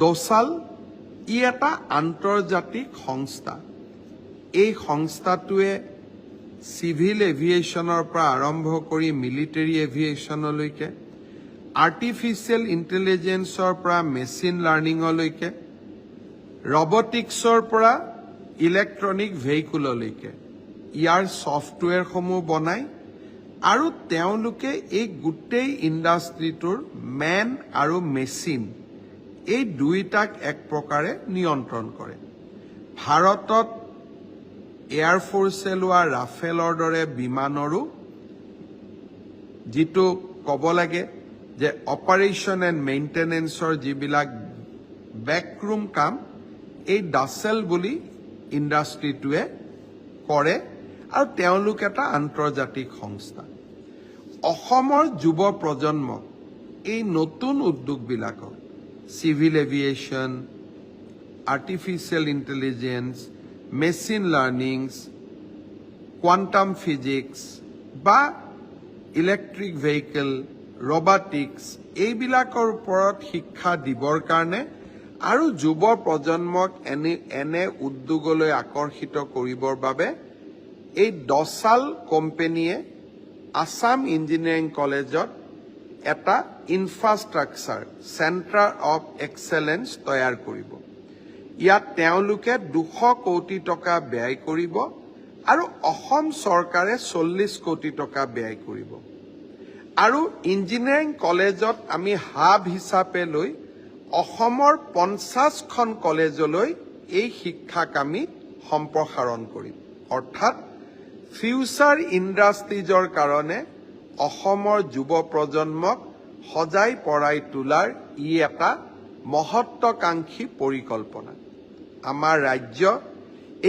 ডছাল ই এটা আন্তৰ্জাতিক সংস্থা। এই সংস্থাটোৱে চিভিল এভিয়েশ্যনৰ পৰা আৰম্ভ কৰি মিলিটাৰী এভিয়েশ্যনলৈকে, আৰ্টিফিচিয়েল ইণ্টেলিজেন্সৰ পৰা মেচিন লাৰ্ণিঙলৈকে, ৰবটিক্সৰ পৰা ইলেক্ট্ৰনিক ভেহিকুললৈকে ইয়াৰ ছফ্টৱেৰসমূহ বনায় আৰু তেওঁলোকে এই গোটেই ইণ্ডাষ্ট্ৰিটোৰ মেন আৰু মেচিন এই দুইটাক এক প্ৰকাৰে নিয়ন্ত্ৰণ কৰে। ভাৰতত এয়াৰফ'ৰ্চে লোৱা ৰাফেলৰ দৰে বিমানৰো যিটো ক'ব লাগে যে অপাৰেশ্যন এণ্ড মেইনটেনেন্সৰ যিবিলাক বেকৰুম কাম এই ডাছেল বুলি ইণ্ডাষ্ট্ৰিটোৱে কৰে আৰু তেওঁলোক এটা আন্তৰ্জাতিক সংস্থা। অসমৰ যুৱ প্ৰজন্মক এই নতুন উদ্যোগবিলাকক civil aviation, artificial intelligence, machine learnings, quantum physics বা ইলেক্ট্ৰিক ভেহিকেল, ৰবটিক্স এইবিলাকৰ ওপৰত শিক্ষা দিবৰ কাৰণে আৰু যুৱ প্ৰজন্মক এনে উদ্যোগলৈ আকৰ্ষিত কৰিবৰ বাবে এই ডছাল কোম্পানীয়ে আসাম ইঞ্জিনিয়াৰিং কলেজত এটা ইনফ্ৰাষ্ট্ৰাকচাৰ চেণ্টাৰ অফ এক্সেলেঞ্চ তৈয়াৰ কৰিব। ইয়াত তেওঁলোকে 200 কোটি টকা ব্যয় কৰিব আৰু অসম চৰকাৰে 40 কোটি টকা ব্যয় কৰিব। আৰু ইঞ্জিনিয়াৰিং কলেজত আমি হাব হিচাপে লৈ অসমৰ 50খন কলেজলৈ এই শিক্ষাক আমি সম্প্ৰসাৰণ কৰিম। অৰ্থাৎ ফিউচাৰ ইণ্ডাষ্ট্ৰিজৰ কাৰণে অসমৰ যুৱ প্ৰজন্মক সজাই পৰাই তোলাৰ ই এটা মহত্বাকাংক্ষী পৰিকল্পনা। আমাৰ ৰাজ্য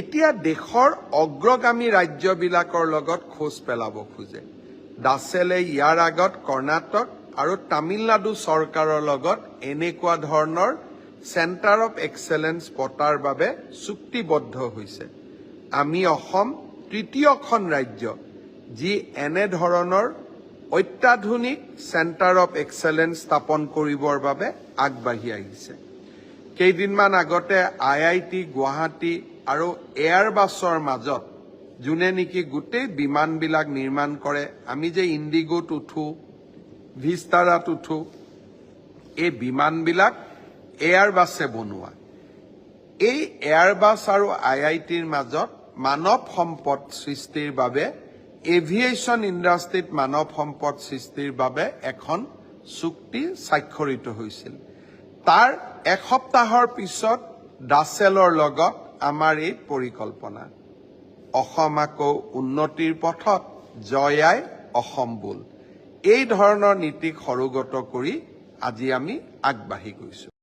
এতিয়া দেশৰ অগ্ৰগামী ৰাজ্যবিলাকৰ লগত খোজ পেলাব খোজে। ডাছেলে ইয়াৰ আগত কৰ্ণাটক আৰু তামিলনাডু চৰকাৰৰ লগত এনেকুৱা ধৰণৰ চেণ্টাৰ অফ এক্সেলেঞ্চ পতাৰ বাবে চুক্তিবদ্ধ হৈছে। আমি অসম তৃতীয়খন ৰাজ্য যি এনে ধৰণৰ অত্যাধুনিক চেণ্টাৰ অফ এক্সেলেঞ্চ স্থাপন কৰিবৰ বাবে আগবাঢ়ি আহিছে। কেইদিনমান আগতে IIT গুৱাহাটী আৰু এয়াৰবাছৰ মাজত যোনে নেকি গোটেই বিমানবিলাক নিৰ্মাণ কৰে, আমি যে ইণ্ডিগোত উঠো, ভিস্তাৰাত উঠো, এই বিমানবিলাক এয়াৰবাছে বনোৱা। এই এয়াৰবাছ আৰু IITৰ মাজত মানৱ সম্পদ সৃষ্টিৰ বাবে, এভিয়েশ্যন ইণ্ডাষ্ট্ৰিত মানৱ সম্পদ সৃষ্টিৰ বাবে এখন চুক্তি স্বাক্ষৰিত হৈছিল। তাৰ এসপ্তাহৰ পিছত ডাছেলৰ লগত আমাৰ এই পৰিকল্পনা। অসম আকৌ উন্নতিৰ পথত, জয় অসম বোল। এই ধৰণৰ নীতিক সৰুগত কৰি আজি আমি আগবাঢ়ি গৈছো।